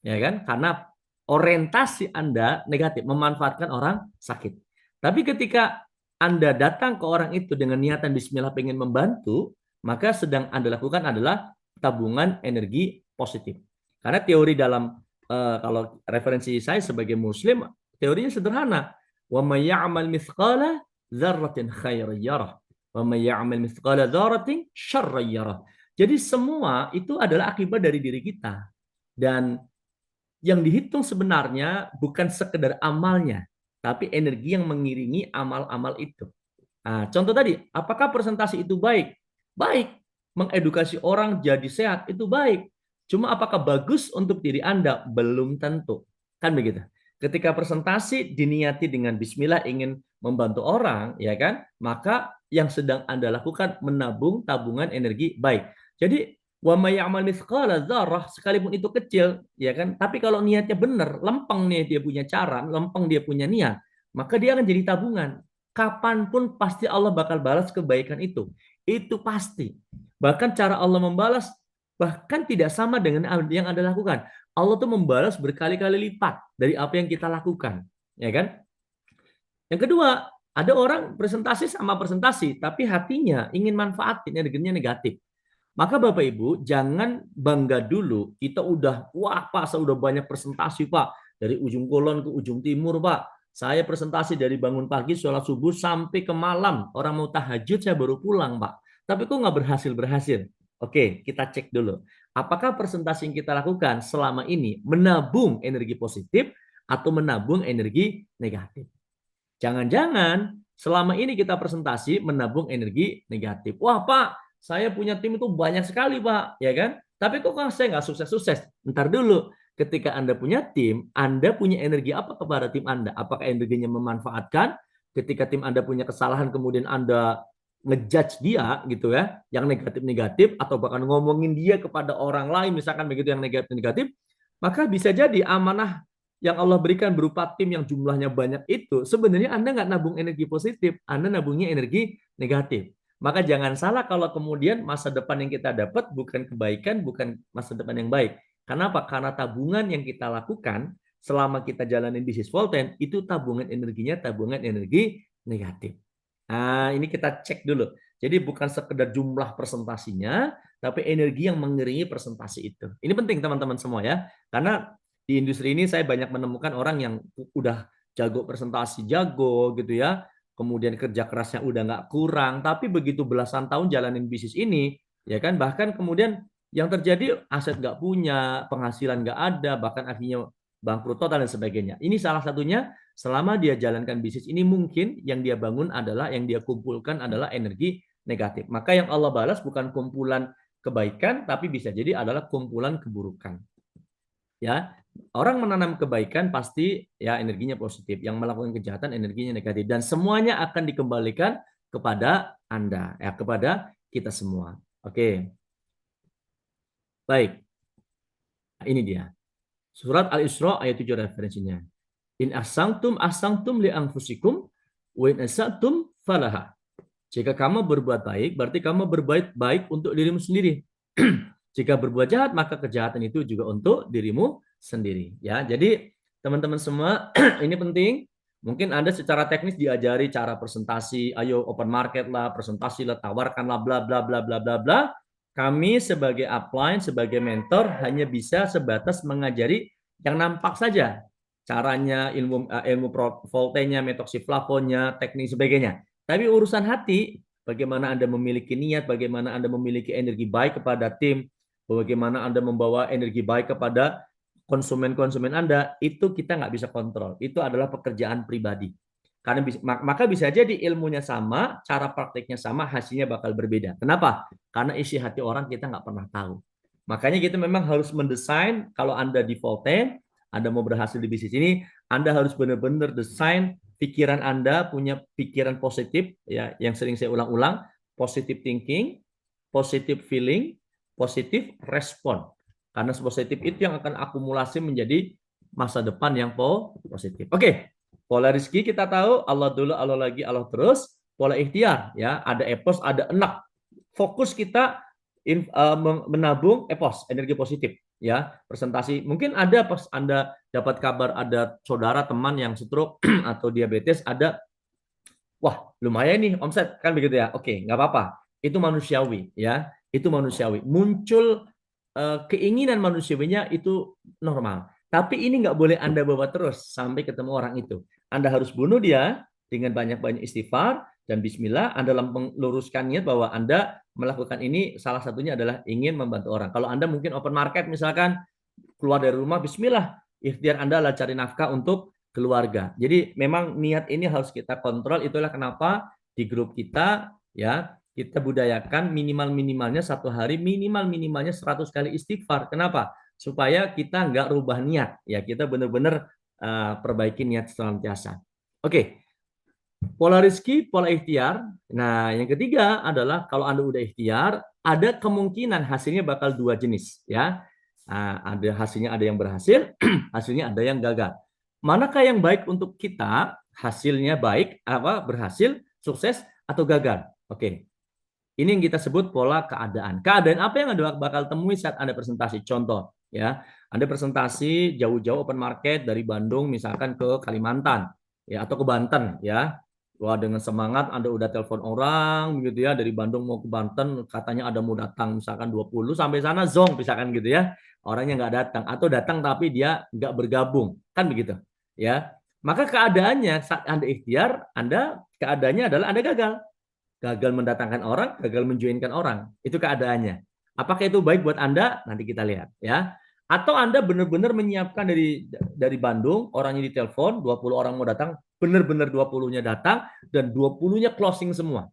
Ya kan? Karena orientasi Anda negatif, memanfaatkan orang sakit. Tapi ketika Anda datang ke orang itu dengan niatan bismillah pengen membantu, maka sedang Anda lakukan adalah tabungan energi positif. Karena teori dalam kalau referensi saya sebagai muslim, teorinya sederhana. Wa may ya'mal mithqala dzarratin khairan yarah. Wa may ya'mal mithqala dzarratin syarran yarah. Jadi semua itu adalah akibat dari diri kita. Dan yang dihitung sebenarnya bukan sekedar amalnya, tapi energi yang mengiringi amal-amal itu. Nah, contoh tadi, apakah presentasi itu baik? Baik. Mengedukasi orang jadi sehat itu baik. Cuma apakah bagus untuk diri Anda? Belum tentu. Kan begitu. Ketika presentasi diniati dengan bismillah ingin membantu orang, ya kan? Maka yang sedang Anda lakukan menabung tabungan energi baik. Jadi wa may ya'mal mithqala dzarrah, sekalipun itu kecil, ya kan? Tapi kalau niatnya benar, lempeng nih dia punya cara, lempeng dia punya niat, maka dia akan jadi tabungan. Kapanpun pasti Allah bakal balas kebaikan itu. Itu pasti. Bahkan cara Allah membalas bahkan tidak sama dengan yang Anda lakukan. Allah tuh membalas berkali-kali lipat dari apa yang kita lakukan, ya kan? Yang kedua, ada orang presentasi sama presentasi, tapi hatinya ingin manfaatin, energinya negatif. Maka Bapak Ibu, jangan bangga dulu. Kita udah, wah Pak, saya udah banyak presentasi Pak. Dari ujung kulon ke ujung timur Pak. Saya presentasi dari bangun pagi, sholat subuh, sampai ke malam. Orang mau tahajud, saya baru pulang Pak. Tapi kok nggak berhasil-berhasil? Oke, kita cek dulu. Apakah presentasi yang kita lakukan selama ini menabung energi positif atau menabung energi negatif? Jangan-jangan selama ini kita presentasi menabung energi negatif. Wah Pak, saya punya tim itu banyak sekali Pak, ya kan? Tapi kok saya nggak sukses-sukses? Ntar dulu, ketika Anda punya tim, Anda punya energi apa kepada tim Anda? Apakah energinya memanfaatkan? Ketika tim Anda punya kesalahan, kemudian Anda ngejudge dia gitu ya, yang negatif-negatif, atau bahkan ngomongin dia kepada orang lain, misalkan begitu yang negatif-negatif, maka bisa jadi amanah yang Allah berikan berupa tim yang jumlahnya banyak itu, sebenarnya Anda nggak nabung energi positif, Anda nabungnya energi negatif. Maka jangan salah kalau kemudian masa depan yang kita dapat bukan kebaikan, bukan masa depan yang baik. Kenapa? Karena tabungan yang kita lakukan selama kita jalanin bisnis Volten, itu tabungan energinya tabungan energi negatif. Nah, ini kita cek dulu. Jadi bukan sekedar jumlah presentasinya, tapi energi yang mengiringi presentasi itu. Ini penting teman-teman semua ya. Karena di industri ini saya banyak menemukan orang yang udah jago presentasi, jago gitu ya, kemudian kerja kerasnya udah nggak kurang, tapi begitu belasan tahun jalanin bisnis ini, ya kan, bahkan kemudian yang terjadi aset nggak punya, penghasilan nggak ada, bahkan akhirnya bangkrut total dan sebagainya. Ini salah satunya selama dia jalankan bisnis ini mungkin yang dia bangun adalah, yang dia kumpulkan adalah energi negatif. Maka yang Allah balas bukan kumpulan kebaikan, tapi bisa jadi adalah kumpulan keburukan. Ya, orang menanam kebaikan pasti ya energinya positif, yang melakukan kejahatan energinya negatif, dan semuanya akan dikembalikan kepada Anda, ya, kepada kita semua. Oke, baik. Nah, ini dia. Surat Al-Isra ayat 7 referensinya. In ahsantum li anfusikum wa in asatum falaha. Jika kamu berbuat baik, berarti kamu berbuat baik untuk dirimu sendiri. Jika berbuat jahat, maka kejahatan itu juga untuk dirimu sendiri. Ya, jadi teman-teman semua, ini penting. Mungkin Anda secara teknis diajari cara presentasi, ayo open market lah, presentasi lah, tawarkan lah, bla bla bla bla bla bla. Kami sebagai upline, sebagai mentor hanya bisa sebatas mengajari yang nampak saja. Caranya, ilmu voltenya, metoxiflavonya, teknik sebagainya. Tapi urusan hati, bagaimana Anda memiliki niat, bagaimana Anda memiliki energi baik kepada tim, bagaimana Anda membawa energi baik kepada konsumen-konsumen Anda, itu kita nggak bisa kontrol. Itu adalah pekerjaan pribadi. Karena maka bisa jadi ilmunya sama, cara prakteknya sama, hasilnya bakal berbeda. Kenapa? Karena isi hati orang kita nggak pernah tahu. Makanya kita memang harus mendesain, kalau Anda di Volten, Anda mau berhasil di bisnis ini, Anda harus benar-benar desain pikiran Anda, punya pikiran positif, ya, yang sering saya ulang-ulang, positive thinking, positive feeling, positif respon. Karena positif itu yang akan akumulasi menjadi masa depan yang positif. Oke, pola rezeki kita tahu Allah dulu, Allah lagi, Allah terus. Pola ikhtiar, ya, ada epos, ada enak. Fokus kita menabung epos, energi positif, ya. Presentasi mungkin ada pas Anda dapat kabar ada saudara teman yang stroke atau diabetes, ada, wah lumayan nih omset, kan begitu ya. Oke, nggak apa-apa, itu manusiawi, ya, itu manusiawi. Muncul keinginan manusiawinya itu normal. Tapi ini nggak boleh Anda bawa terus sampai ketemu orang itu. Anda harus bunuh dia dengan banyak-banyak istighfar dan bismillah. Anda meluruskan niat bahwa Anda melakukan ini salah satunya adalah ingin membantu orang. Kalau Anda mungkin open market misalkan, keluar dari rumah bismillah, ikhtiar Anda adalah cari nafkah untuk keluarga. Jadi memang niat ini harus kita kontrol. Itulah kenapa di grup kita, ya, kita budayakan minimal-minimalnya satu hari, minimal-minimalnya 100 kali istighfar. Kenapa? Supaya kita nggak rubah niat. Ya, kita benar-benar perbaiki niat senantiasa. Oke, pola rezeki, pola ikhtiar. Nah, yang ketiga adalah kalau Anda udah ikhtiar, ada kemungkinan hasilnya bakal dua jenis. Ya, ada hasilnya, ada yang berhasil, hasilnya ada yang gagal. Manakah yang baik untuk kita? Hasilnya baik, berhasil, sukses, atau gagal? Oke, ini yang kita sebut pola keadaan. Keadaan apa yang Anda bakal temui saat Anda presentasi? Contoh, ya, Anda presentasi jauh-jauh open market dari Bandung misalkan ke Kalimantan, ya, atau ke Banten, ya. Wah, dengan semangat Anda udah telepon orang gitu ya, dari Bandung mau ke Banten, katanya ada mau datang misalkan 20, sampai sana zong misalkan gitu ya. Orangnya nggak datang atau datang tapi dia nggak bergabung, kan begitu, ya. Maka keadaannya saat Anda ikhtiar, keadaannya adalah Anda gagal. Gagal mendatangkan orang, gagal menjoinkan orang. Itu keadaannya. Apakah itu baik buat Anda? Nanti kita lihat, ya. Atau Anda benar-benar menyiapkan dari Bandung, orangnya ditelepon, 20 orang mau datang, benar-benar 20-nya datang dan 20-nya closing semua.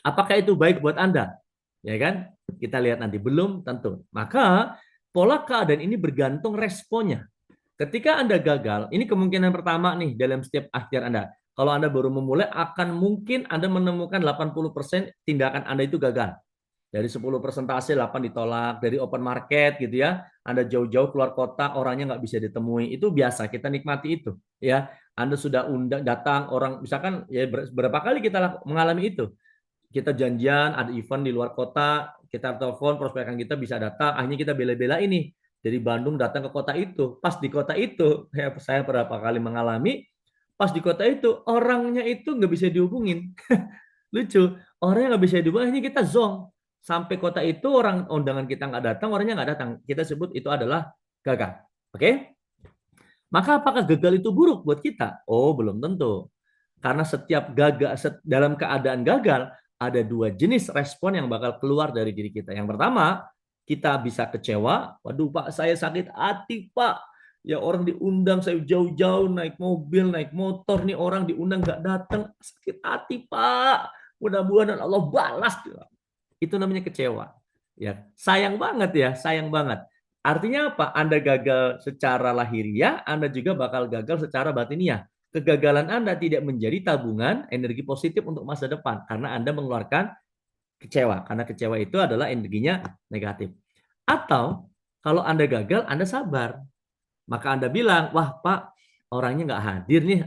Apakah itu baik buat Anda? Ya kan? Kita lihat nanti, belum tentu. Maka pola keadaan ini bergantung responnya. Ketika Anda gagal, ini kemungkinan pertama nih dalam setiap akhir Anda. Kalau Anda baru memulai, akan mungkin Anda menemukan 80% tindakan Anda itu gagal. Dari 10 presentasi, 8 ditolak. Dari open market gitu ya, Anda jauh-jauh keluar kota, orangnya nggak bisa ditemui. Itu biasa, kita nikmati itu. Ya, Anda sudah undang, datang orang, misalkan ya berapa kali kita mengalami itu. Kita janjian, ada event di luar kota, kita telepon, prospekan kita bisa datang, akhirnya kita bela-bela ini dari Bandung datang ke kota itu. Pas di kota itu, saya berapa kali mengalami, pas di kota itu orangnya itu nggak bisa dihubungin. Lucu, orangnya nggak bisa dihubungin, akhirnya kita zong. Sampai kota itu orang undangan kita nggak datang, orangnya nggak datang. Kita sebut itu adalah gagal. Oke? Maka apakah gagal itu buruk buat kita? Oh, belum tentu. Karena setiap gagal, dalam keadaan gagal, ada dua jenis respon yang bakal keluar dari diri kita. Yang pertama, kita bisa kecewa. Waduh Pak, saya sakit hati Pak. Ya orang diundang, saya jauh-jauh naik mobil, naik motor. Nih orang diundang nggak datang. Sakit hati Pak. Mudah-mudahan Allah balas. Itu namanya kecewa. Ya, sayang banget ya, sayang banget. Artinya apa? Anda gagal secara lahiriah, Anda juga bakal gagal secara batiniah. Kegagalan Anda tidak menjadi tabungan energi positif untuk masa depan karena Anda mengeluarkan kecewa, karena kecewa itu adalah energinya negatif. Atau kalau Anda gagal, Anda sabar. Maka Anda bilang, wah Pak, orangnya nggak hadir nih.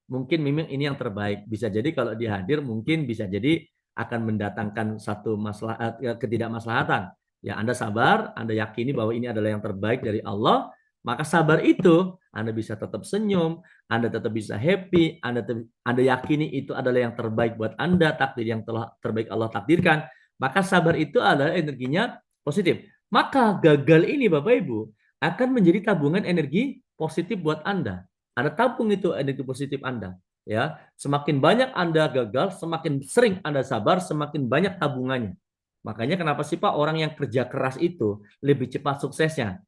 Mungkin memang ini yang terbaik. Bisa jadi kalau dia hadir, mungkin bisa jadi akan mendatangkan satu masalah, ketidakmaslahatan. Ya, Anda sabar, Anda yakini bahwa ini adalah yang terbaik dari Allah, maka sabar itu Anda bisa tetap senyum, Anda tetap bisa happy, Anda yakini itu adalah yang terbaik buat Anda, takdir yang telah terbaik Allah takdirkan, maka sabar itu adalah energinya positif. Maka gagal ini Bapak Ibu akan menjadi tabungan energi positif buat Anda. Anda tabung itu energi positif Anda. Ya, semakin banyak Anda gagal, semakin sering Anda sabar, semakin banyak tabungannya. Makanya kenapa sih Pak orang yang kerja keras itu lebih cepat suksesnya?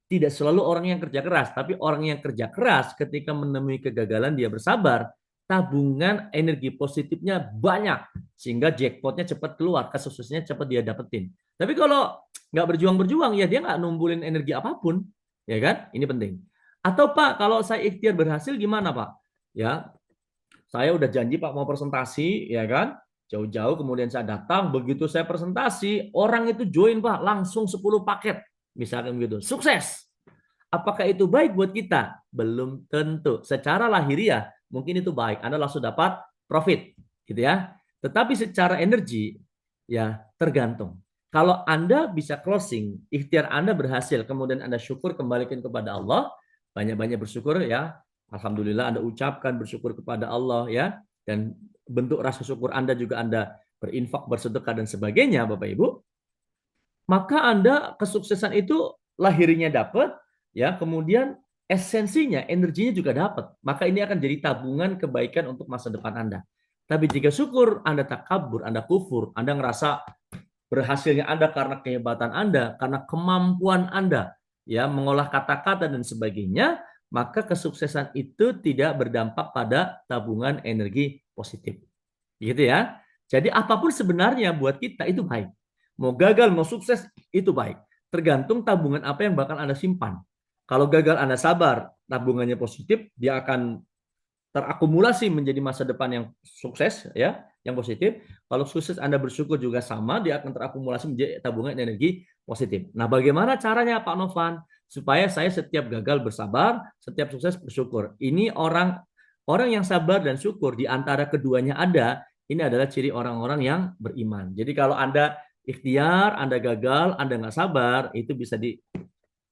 Tidak selalu orang yang kerja keras, tapi orang yang kerja keras ketika menemui kegagalan dia bersabar, tabungan energi positifnya banyak sehingga jackpotnya cepat keluar, kesuksesannya cepat dia dapetin. Tapi kalau nggak berjuang-berjuang ya dia nggak numpulin energi apapun, ya kan? Ini penting. Atau Pak, kalau saya ikhtiar berhasil gimana Pak? Ya, saya udah janji Pak mau presentasi, ya kan? Jauh-jauh kemudian saya datang, begitu saya presentasi, orang itu join Pak, langsung 10 paket. Misalkan begitu. Sukses. Apakah itu baik buat kita? Belum tentu. Secara lahiriah mungkin itu baik. Anda langsung dapat profit, gitu ya. Tetapi secara energi ya tergantung. Kalau Anda bisa closing, ikhtiar Anda berhasil, kemudian Anda syukur kembalikan kepada Allah, banyak-banyak bersyukur ya. Alhamdulillah Anda ucapkan bersyukur kepada Allah ya, dan bentuk rasa syukur Anda juga Anda berinfak, bersedekah dan sebagainya Bapak Ibu, maka Anda kesuksesan itu lahirnya dapat, ya, kemudian esensinya, energinya juga dapat. Maka ini akan jadi tabungan kebaikan untuk masa depan Anda. Tapi jika syukur Anda takabur, Anda kufur, Anda ngerasa berhasilnya Anda karena kehebatan Anda, karena kemampuan Anda, ya, mengolah kata-kata dan sebagainya, maka kesuksesan itu tidak berdampak pada tabungan energi positif. Gitu ya. Jadi apapun sebenarnya buat kita itu baik. Mau gagal, mau sukses, itu baik. Tergantung tabungan apa yang bakal Anda simpan. Kalau gagal Anda sabar, tabungannya positif, dia akan terakumulasi menjadi masa depan yang sukses, ya, yang positif. Kalau sukses Anda bersyukur juga sama, dia akan terakumulasi menjadi tabungan energi positif. Nah, bagaimana caranya Pak Novan? Supaya saya setiap gagal bersabar, setiap sukses bersyukur. Ini orang orang yang sabar dan syukur di antara keduanya ada, ini adalah ciri orang-orang yang beriman. Jadi kalau Anda ikhtiar, Anda gagal, Anda nggak sabar, itu bisa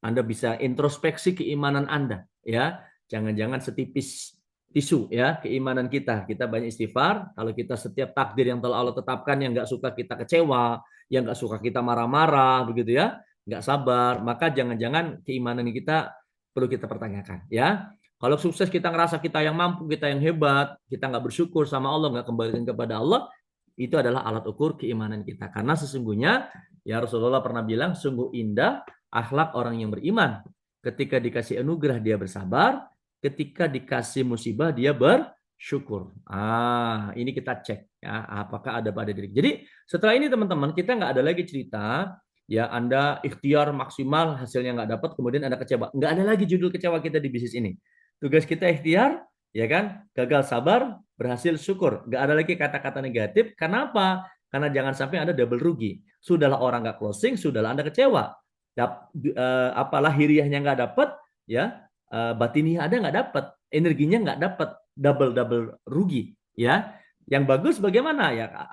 Anda bisa introspeksi keimanan Anda, ya. Jangan-jangan setipis tisu ya keimanan kita. Kita banyak istighfar. Kalau kita setiap takdir yang telah Allah tetapkan yang nggak suka kita kecewa, yang nggak suka kita marah-marah, begitu ya, nggak sabar, maka jangan-jangan keimanan kita perlu kita pertanyakan ya. Kalau sukses kita ngerasa kita yang mampu, kita yang hebat, kita nggak bersyukur sama Allah, nggak kembalikan kepada Allah, itu adalah alat ukur keimanan kita. Karena sesungguhnya ya Rasulullah pernah bilang, sungguh indah akhlak orang yang beriman. Ketika dikasih anugerah dia bersabar, ketika dikasih musibah dia bersyukur. Ini kita cek ya, apakah ada pada diri. Jadi setelah ini teman-teman kita nggak ada lagi cerita ya Anda ikhtiar maksimal hasilnya nggak dapat kemudian Anda kecewa. Nggak ada lagi judul kecewa kita di bisnis ini. Tugas kita ikhtiar ya kan, gagal sabar, berhasil syukur. Nggak ada lagi kata-kata negatif. Kenapa? Karena jangan sampai Anda double rugi. Sudahlah orang nggak closing, sudahlah Anda kecewa. Lahiriahnya nggak dapat ya, batiniah ada nggak dapat, energinya nggak dapat, double rugi ya. Yang bagus bagaimana ya,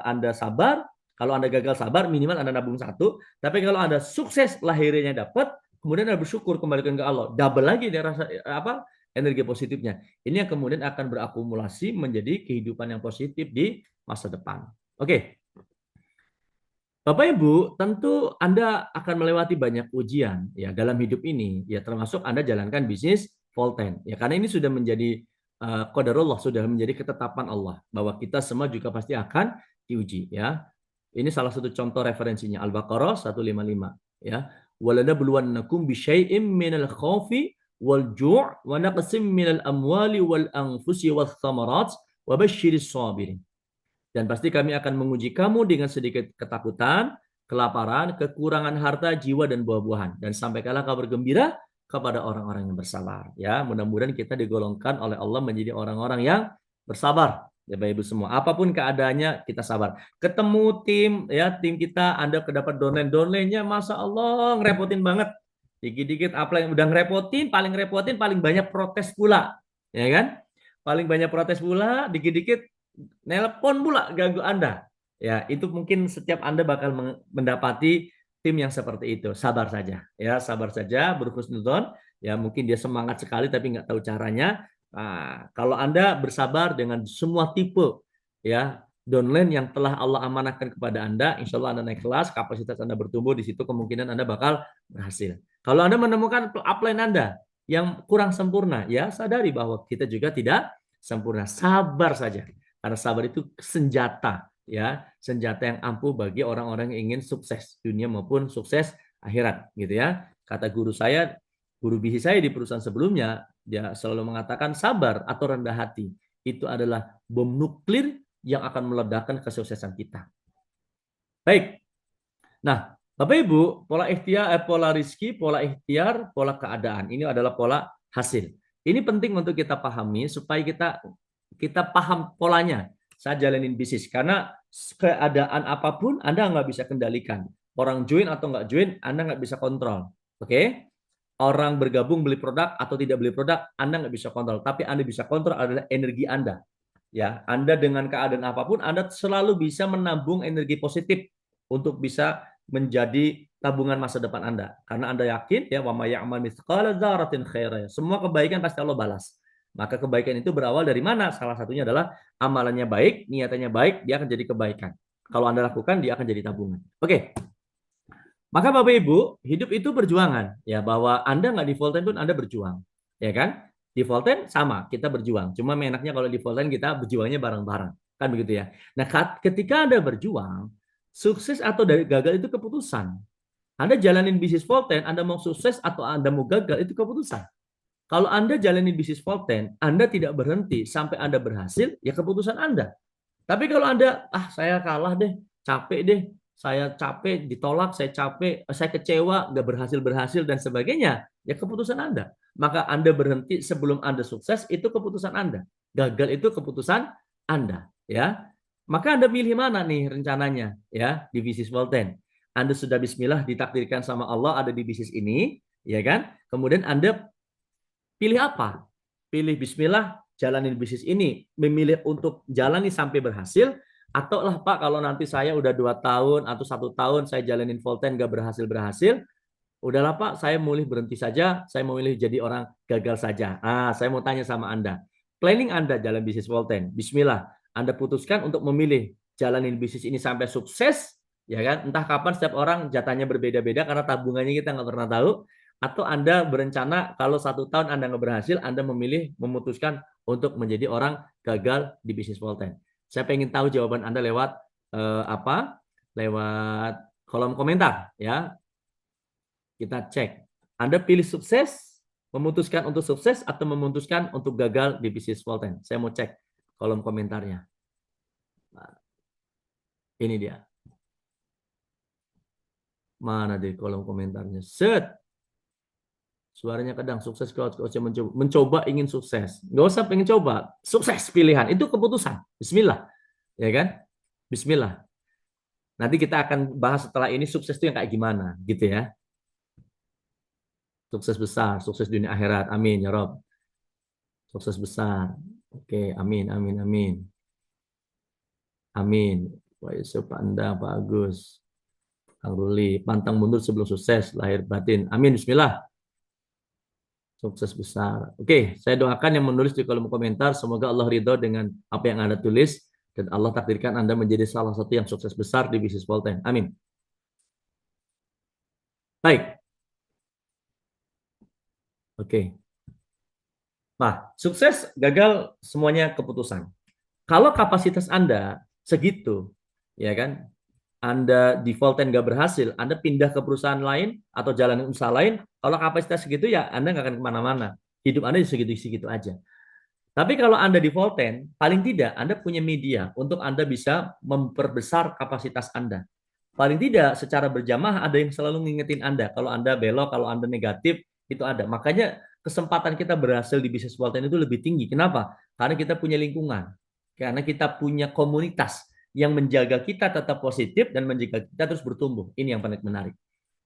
Anda sabar, kalau Anda gagal sabar minimal Anda nabung satu, tapi kalau Anda sukses lahirnya dapat, kemudian Anda bersyukur kembalikan ke Allah, double lagi dia rasa energi positifnya. Ini yang kemudian akan berakumulasi menjadi kehidupan yang positif di masa depan. Oke. Bapak Ibu, tentu Anda akan melewati banyak ujian ya dalam hidup ini, ya termasuk Anda jalankan bisnis full-time. Ya karena ini sudah menjadi qadarullah, sudah menjadi ketetapan Allah bahwa kita semua juga pasti akan diuji ya. Ini salah satu contoh referensinya Al-Baqarah 155 ya. Walanabluwannakum bisyai'im minal khaufi wal ju' wa naqsim minal amwali wal anfusi wath thamarat wa basyiris sabirin. Dan pasti kami akan menguji kamu dengan sedikit ketakutan, kelaparan, kekurangan harta, jiwa, dan buah-buahan. Dan sampaikanlah kabar gembira kepada orang-orang yang bersabar. Ya, mudah-mudahan kita digolongkan oleh Allah menjadi orang-orang yang bersabar. Ya Bapak Ibu semua, apapun keadaannya kita sabar. Ketemu tim ya, tim kita Anda kedapat downline-downline-nya Masya Allah ngerepotin banget. Dikit-dikit apa yang udah ngerepotin, paling banyak protes pula. Ya kan? Paling banyak protes pula, dikit-dikit nelpon pula ganggu Anda. Ya, itu mungkin setiap Anda bakal mendapati tim yang seperti itu. Sabar saja, ya, sabar saja, berhusnuzon. Ya, mungkin dia semangat sekali tapi nggak tahu caranya. Nah, kalau Anda bersabar dengan semua tipe, ya, downline yang telah Allah amanahkan kepada Anda, insya Allah Anda naik kelas, kapasitas Anda bertumbuh, di situ kemungkinan Anda bakal berhasil. Kalau Anda menemukan upline Anda yang kurang sempurna, ya sadari bahwa kita juga tidak sempurna. Sabar saja. Karena sabar itu senjata, ya, senjata yang ampuh bagi orang-orang yang ingin sukses dunia maupun sukses akhirat, gitu ya. Kata guru saya, guru bihi saya di perusahaan sebelumnya, dia selalu mengatakan sabar atau rendah hati itu adalah bom nuklir yang akan meledakkan kesuksesan kita. Baik. Nah, Bapak Ibu, pola ikhtiar, pola rizki, pola ikhtiar, pola keadaan. Ini adalah pola hasil. Ini penting untuk kita pahami supaya kita paham polanya. Saya jalanin bisnis karena keadaan apapun Anda nggak bisa kendalikan. Orang join atau nggak join, Anda nggak bisa kontrol. Oke? Orang bergabung beli produk atau tidak beli produk, Anda nggak bisa kontrol. Tapi Anda bisa kontrol adalah energi Anda. Ya, Anda dengan keadaan apapun, Anda selalu bisa menabung energi positif untuk bisa menjadi tabungan masa depan Anda. Karena Anda yakin ya wa may ya'mal mithqala dzarratin khairan. Semua kebaikan pasti Allah balas. Maka kebaikan itu berawal dari mana? Salah satunya adalah amalannya baik, niatannya baik, dia akan jadi kebaikan. Kalau Anda lakukan, dia akan jadi tabungan. Oke, maka Bapak Ibu, hidup itu perjuangan. Ya, bahwa Anda nggak di Volten pun Anda berjuang. Ya kan? Di Volten sama, kita berjuang. Cuma enaknya kalau di Volten kita berjuangnya bareng-bareng. Kan begitu ya. Nah, ketika Anda berjuang, sukses atau dari gagal itu keputusan. Anda jalanin bisnis Volten, Anda mau sukses atau Anda mau gagal, itu keputusan. Kalau Anda jalanin bisnis Volten, Anda tidak berhenti sampai Anda berhasil, ya keputusan Anda. Tapi kalau Anda, saya kalah deh, capek deh, saya capek, ditolak, saya capek, saya kecewa, nggak berhasil-berhasil, dan sebagainya, ya keputusan Anda. Maka Anda berhenti sebelum Anda sukses, itu keputusan Anda. Gagal itu keputusan Anda. Ya, maka Anda pilih mana nih rencananya, ya, di bisnis Volten. Anda sudah bismillah ditakdirkan sama Allah ada di bisnis ini, ya kan? Kemudian Anda pilih apa? Pilih bismillah, jalanin bisnis ini, memilih untuk jalani sampai berhasil, atau lah Pak kalau nanti saya udah 2 tahun atau 1 tahun saya jalanin Volten gak berhasil-berhasil, udahlah Pak saya mulai berhenti saja, saya memilih jadi orang gagal saja. Saya mau tanya sama Anda, planning Anda jalan bisnis Volten, bismillah, Anda putuskan untuk memilih jalanin bisnis ini sampai sukses, ya kan? Entah kapan setiap orang jatahnya berbeda-beda karena tabungannya kita nggak pernah tahu, atau Anda berencana kalau 1 tahun Anda nggak berhasil, Anda memutuskan untuk menjadi orang gagal di bisnis Volten. Saya pengen tahu jawaban Anda lewat apa? Lewat kolom komentar ya. Kita cek. Anda pilih sukses, memutuskan untuk sukses atau memutuskan untuk gagal di bisnis Volten. Saya mau cek kolom komentarnya. Nah, ini dia. Mana di kolom komentarnya? Set. Suaranya kadang sukses kalau mencoba ingin sukses. Nggak usah pengen coba. Sukses pilihan. Itu keputusan. Bismillah. Ya kan? Bismillah. Nanti kita akan bahas setelah ini sukses itu yang kayak gimana. Gitu ya. Sukses besar. Sukses dunia akhirat. Amin. Ya Rob. Sukses besar. Oke. Amin. Amin. Amin. Amin. Pak Yusuf, Pak Anda, Pak Agus. Kang Ruli. Pantang mundur sebelum sukses. Lahir batin. Amin. Bismillah. Sukses besar. Oke, saya doakan yang menulis di kolom komentar, semoga Allah ridho dengan apa yang Anda tulis, dan Allah takdirkan Anda menjadi salah satu yang sukses besar di bisnis Volten. Amin. Baik. Oke. Nah, sukses, gagal, semuanya keputusan. Kalau kapasitas Anda segitu, ya kan, Anda di Volten nggak berhasil, Anda pindah ke perusahaan lain atau jalan usaha lain, kalau kapasitas segitu ya Anda nggak akan kemana-mana. Hidup Anda segitu-segitu aja. Tapi kalau Anda di Volten, paling tidak Anda punya media untuk Anda bisa memperbesar kapasitas Anda. Paling tidak secara berjamaah ada yang selalu ngingetin Anda. Kalau Anda belok, kalau Anda negatif, itu ada. Makanya kesempatan kita berhasil di bisnis Volten itu lebih tinggi. Kenapa? Karena kita punya lingkungan. Karena kita punya komunitas yang menjaga kita tetap positif dan menjaga kita terus bertumbuh. Ini yang paling menarik.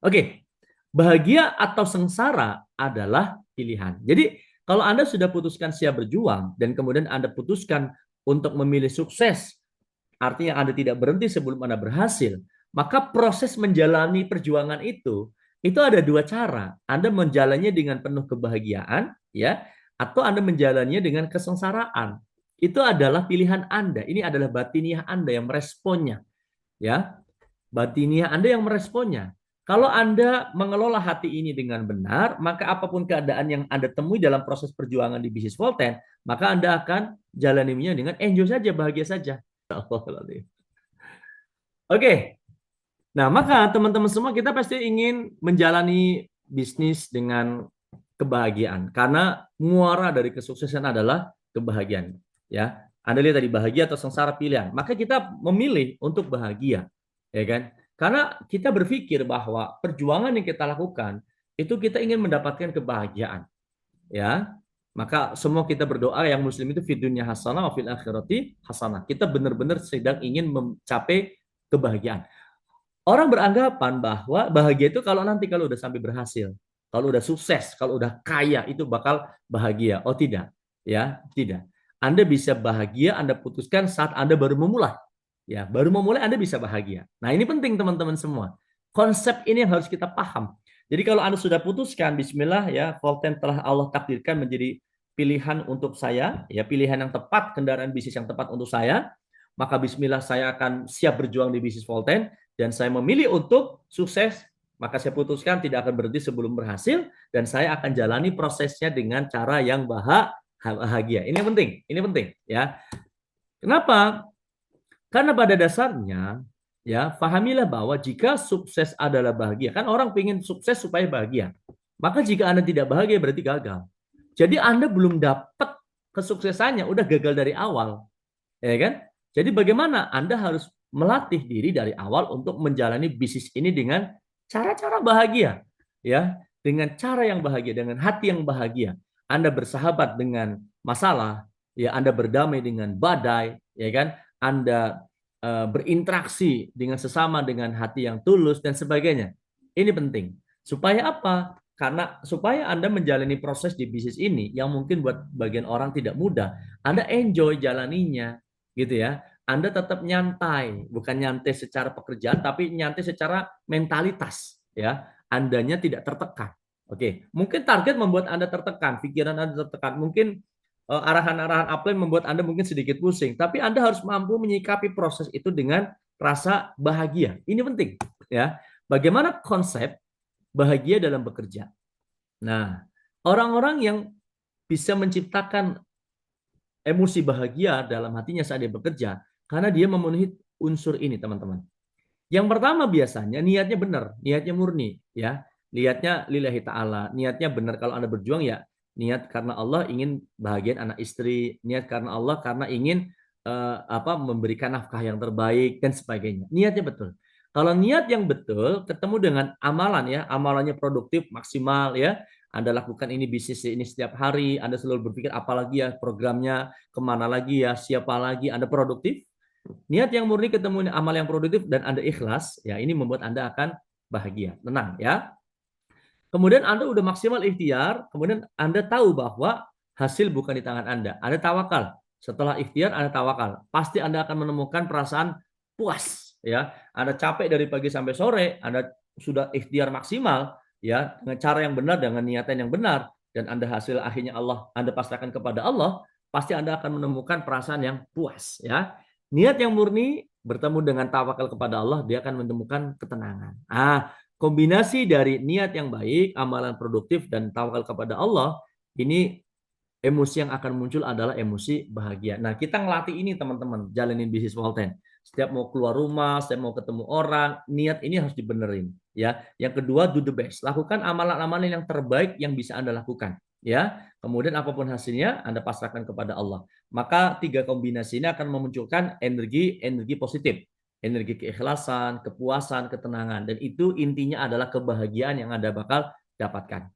Oke, bahagia atau sengsara adalah pilihan. Jadi kalau Anda sudah putuskan siap berjuang dan kemudian Anda putuskan untuk memilih sukses, artinya Anda tidak berhenti sebelum Anda berhasil, maka proses menjalani perjuangan itu ada dua cara. Anda menjalannya dengan penuh kebahagiaan, ya, atau Anda menjalannya dengan kesengsaraan. Itu adalah pilihan Anda. Ini adalah batiniah Anda yang meresponnya, ya. Batiniah Anda yang meresponnya. Kalau Anda mengelola hati ini dengan benar, maka apapun keadaan yang Anda temui dalam proses perjuangan di bisnis Volten, maka Anda akan jalaninya dengan enjoy saja, bahagia saja. Oke, nah maka teman-teman semua kita pasti ingin menjalani bisnis dengan kebahagiaan karena muara dari kesuksesan adalah kebahagiaan. Ya, Anda lihat tadi bahagia atau sengsara pilihan, maka kita memilih untuk bahagia, ya kan? Karena kita berpikir bahwa perjuangan yang kita lakukan itu kita ingin mendapatkan kebahagiaan, ya. Maka semua kita berdoa yang muslim itu fid dunya hasanah wa fil akhirati hasanah. Kita benar-benar sedang ingin mencapai kebahagiaan. Orang beranggapan bahwa bahagia itu kalau udah sampai berhasil, kalau udah sukses, kalau udah kaya itu bakal bahagia. Oh tidak, ya tidak. Anda bisa bahagia, Anda putuskan saat Anda baru memulai. Ya, baru memulai Anda bisa bahagia. Nah ini penting teman-teman semua. Konsep ini yang harus kita paham. Jadi kalau Anda sudah putuskan, Bismillah ya, Volten telah Allah takdirkan menjadi pilihan untuk saya, ya pilihan yang tepat, kendaraan bisnis yang tepat untuk saya, maka Bismillah saya akan siap berjuang di bisnis Volten dan saya memilih untuk sukses, maka saya putuskan tidak akan berhenti sebelum berhasil dan saya akan jalani prosesnya dengan cara yang bahagia. Ini penting, ini penting ya. Kenapa? Karena pada dasarnya ya, pahamilah bahwa jika sukses adalah bahagia, kan orang ingin sukses supaya bahagia. Maka jika Anda tidak bahagia berarti gagal. Jadi Anda belum dapat kesuksesannya, udah gagal dari awal. Ya kan? Jadi bagaimana Anda harus melatih diri dari awal untuk menjalani bisnis ini dengan cara-cara bahagia, ya, dengan cara yang bahagia, dengan hati yang bahagia. Anda bersahabat dengan masalah, ya, Anda berdamai dengan badai, ya kan? Anda berinteraksi dengan sesama dengan hati yang tulus dan sebagainya. Ini penting. Supaya apa? Karena supaya Anda menjalani proses di bisnis ini yang mungkin buat bagian orang tidak mudah, Anda enjoy jalaninya, gitu ya. Anda tetap nyantai, bukan nyantai secara pekerjaan, tapi nyantai secara mentalitas, ya. Andanya tidak tertekan. Oke, mungkin target membuat Anda tertekan, pikiran Anda tertekan, mungkin arahan-arahan upline membuat Anda mungkin sedikit pusing, tapi Anda harus mampu menyikapi proses itu dengan rasa bahagia. Ini penting, ya. Bagaimana konsep bahagia dalam bekerja? Nah, orang-orang yang bisa menciptakan emosi bahagia dalam hatinya saat dia bekerja karena dia memenuhi unsur ini, teman-teman. Yang pertama biasanya niatnya benar, niatnya murni, ya. Niatnya lillahi ta'ala, niatnya benar. Kalau Anda berjuang ya niat karena Allah ingin bahagian anak istri, niat karena Allah karena ingin memberikan nafkah yang terbaik dan sebagainya. Niatnya betul. Kalau niat yang betul ketemu dengan amalan ya, amalannya produktif maksimal ya. Anda lakukan ini bisnis ini setiap hari, Anda selalu berpikir apalagi ya programnya, kemana lagi ya, siapa lagi, Anda produktif. Niat yang murni ketemu amal yang produktif dan Anda ikhlas, ya ini membuat Anda akan bahagia, tenang ya. Kemudian Anda udah maksimal ikhtiar, kemudian Anda tahu bahwa hasil bukan di tangan Anda. Anda tawakal. Setelah ikhtiar Anda tawakal. Pasti Anda akan menemukan perasaan puas, ya. Anda capek dari pagi sampai sore, Anda sudah ikhtiar maksimal, ya, dengan cara yang benar, dengan niatan yang benar, dan Anda hasil akhirnya Anda pasrahkan kepada Allah, pasti Anda akan menemukan perasaan yang puas, ya. Niat yang murni bertemu dengan tawakal kepada Allah, dia akan menemukan ketenangan. Kombinasi dari niat yang baik, amalan produktif, dan tawakal kepada Allah, ini emosi yang akan muncul adalah emosi bahagia. Nah, kita ngelatih ini teman-teman, jalanin bisnis Volten. Setiap mau keluar rumah, setiap mau ketemu orang, niat ini harus dibenerin. Ya, yang kedua, do the best. Lakukan amalan-amalan yang terbaik yang bisa Anda lakukan. Ya, kemudian apapun hasilnya, Anda pasrahkan kepada Allah. Maka tiga kombinasi ini akan memunculkan energi positif, energi keikhlasan, kepuasan, ketenangan, dan itu intinya adalah kebahagiaan yang Anda bakal dapatkan.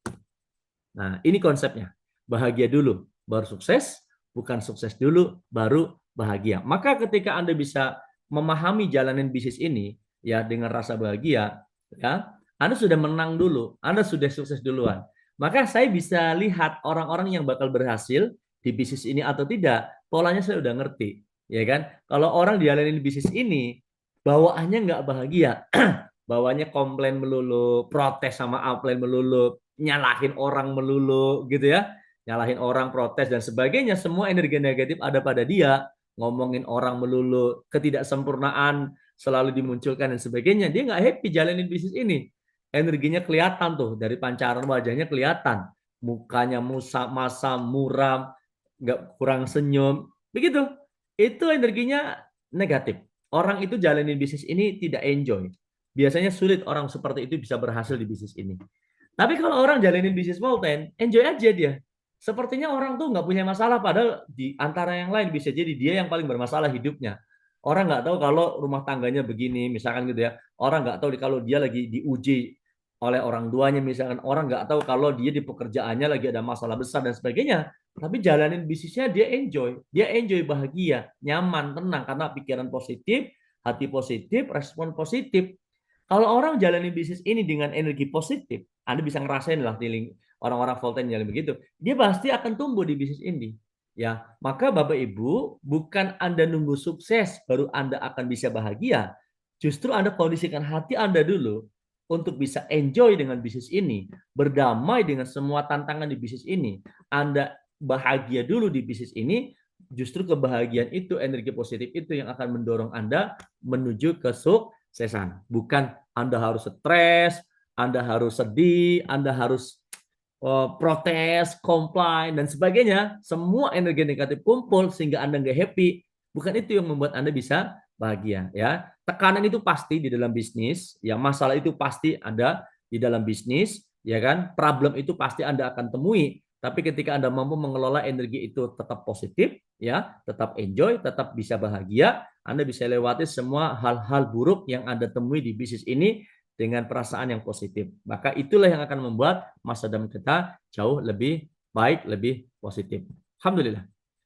Nah, ini konsepnya. Bahagia dulu, baru sukses, bukan sukses dulu, baru bahagia. Maka ketika Anda bisa memahami jalanan bisnis ini ya dengan rasa bahagia, ya, Anda sudah menang dulu, Anda sudah sukses duluan. Maka saya bisa lihat orang-orang yang bakal berhasil di bisnis ini atau tidak, polanya saya udah ngerti, ya kan? Kalau orang dijalanin bisnis ini, bawaannya nggak bahagia, bawaannya komplain melulu, protes sama upline melulu, nyalahin orang melulu, gitu ya, nyalahin orang, protes dan sebagainya, semua energi negatif ada pada dia, ngomongin orang melulu, ketidaksempurnaan selalu dimunculkan dan sebagainya, dia nggak happy jalanin bisnis ini. Energinya kelihatan tuh dari pancaran wajahnya kelihatan, mukanya masam, muram, nggak kurang senyum, begitu. Itu energinya negatif. Orang itu jalanin bisnis ini tidak enjoy. Biasanya sulit orang seperti itu bisa berhasil di bisnis ini. Tapi kalau orang jalanin bisnis Volten, enjoy aja dia. Sepertinya orang tuh nggak punya masalah, padahal di antara yang lain bisa jadi dia yang paling bermasalah hidupnya. Orang nggak tahu kalau rumah tangganya begini, misalkan gitu ya. Orang nggak tahu kalau dia lagi diuji oleh orang tuanya, misalkan. Orang nggak tahu kalau dia di pekerjaannya lagi ada masalah besar dan sebagainya. Tapi jalanin bisnisnya dia enjoy bahagia, nyaman, tenang karena pikiran positif, hati positif, respon positif. Kalau orang jalani bisnis ini dengan energi positif, Anda bisa ngerasain lah orang-orang Volten yang begitu. Dia pasti akan tumbuh di bisnis ini. Ya, maka Bapak Ibu, bukan Anda nunggu sukses baru Anda akan bisa bahagia. Justru Anda kondisikan hati Anda dulu untuk bisa enjoy dengan bisnis ini, berdamai dengan semua tantangan di bisnis ini. Anda bahagia dulu di bisnis ini, justru kebahagiaan itu, energi positif itu yang akan mendorong Anda menuju ke kesuksesan. Bukan Anda harus stres, Anda harus sedih, Anda harus protes, komplain, dan sebagainya. Semua energi negatif kumpul sehingga Anda nggak happy. Bukan itu yang membuat Anda bisa bahagia. Ya, tekanan itu pasti di dalam bisnis. Ya, masalah itu pasti ada di dalam bisnis. Ya kan, problem itu pasti Anda akan temui. Tapi ketika Anda mampu mengelola energi itu tetap positif, ya, tetap enjoy, tetap bisa bahagia, Anda bisa lewati semua hal-hal buruk yang Anda temui di bisnis ini dengan perasaan yang positif. Maka itulah yang akan membuat masa depan kita jauh lebih baik, lebih positif. Alhamdulillah.